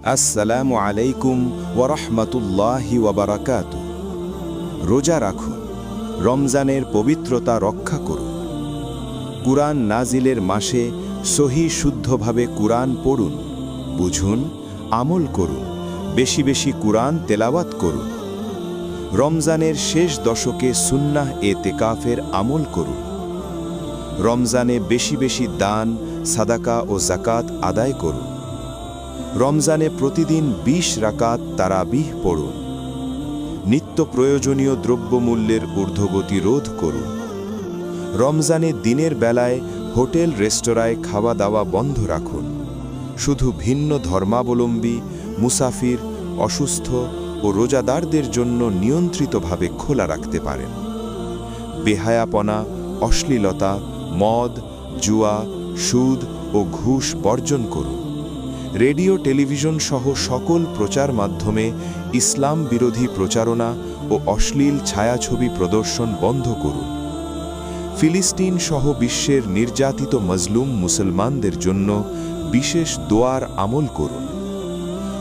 আসসালামু আলাইকুম ওয়া রাহমাতুল্লাহি ওয়া বারাকাতুহু। রোজা রাখুন, রমজানের পবিত্রতা রক্ষা করুন। কুরআন নাজিলের মাসে সহি শুদ্ধভাবে কুরআন পড়ুন, বুঝুন, আমল করুন, বেশি বেশি কুরআন তেলাওয়াত করুন। রমজানের শেষ দশকে সুন্নাহ এতেকাফের আমল করুন। রমজানে বেশি বেশি দান, সাদাকা ও যাকাত আদায় করুন। রমজানে প্রতিদিন ২০ রাকাত তারাবিহ পড়ুন। নিত্য প্রয়োজনীয় দ্রব্যমূল্যের ঊর্ধ্বগতি রোধ করুন। রমজানে দিনের বেলায় হোটেল রেস্তোরাঁয় খাওয়া দাওয়া বন্ধ রাখুন। শুধু ভিন্ন ধর্মাবলম্বী, মুসাফির, অসুস্থ ও রোজাদারদের জন্য নিয়ন্ত্রিতভাবে খোলা রাখতে পারেন। বেহায়াপনা, অশ্লীলতা, মদ, জুয়া, সুদ ও ঘুষ বর্জন করুন। রেডিও, টেলিভিশন সহ সকল প্রচার মাধ্যমে ইসলাম বিরোধী প্রচারণা ও অশ্লীল ছায়াছবি প্রদর্শন বন্ধ করুন। ফিলিস্তিন সহ বিশ্বের নির্যাতিত মজলুম মুসলমানদের জন্য বিশেষ দোয়ার আমল করুন।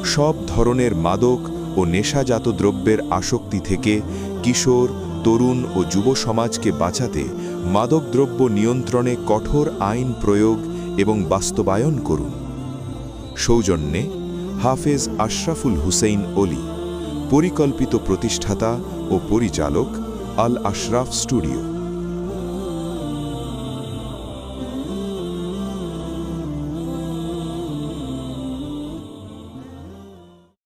সব ধরনের মাদক ও নেশাজাত দ্রব্যের আসক্তি থেকে কিশোর, তরুণ ও যুব সমাজকে বাঁচাতে মাদকদ্রব্য নিয়ন্ত্রণে কঠোর আইন প্রয়োগ এবং বাস্তবায়ন করুন। সৌজন্যে হাফেজ আশরাফুল হুসেইন অলি, পরিকল্পিত প্রতিষ্ঠাতা ও পরিচালক, আল আশরাফ স্টুডিও।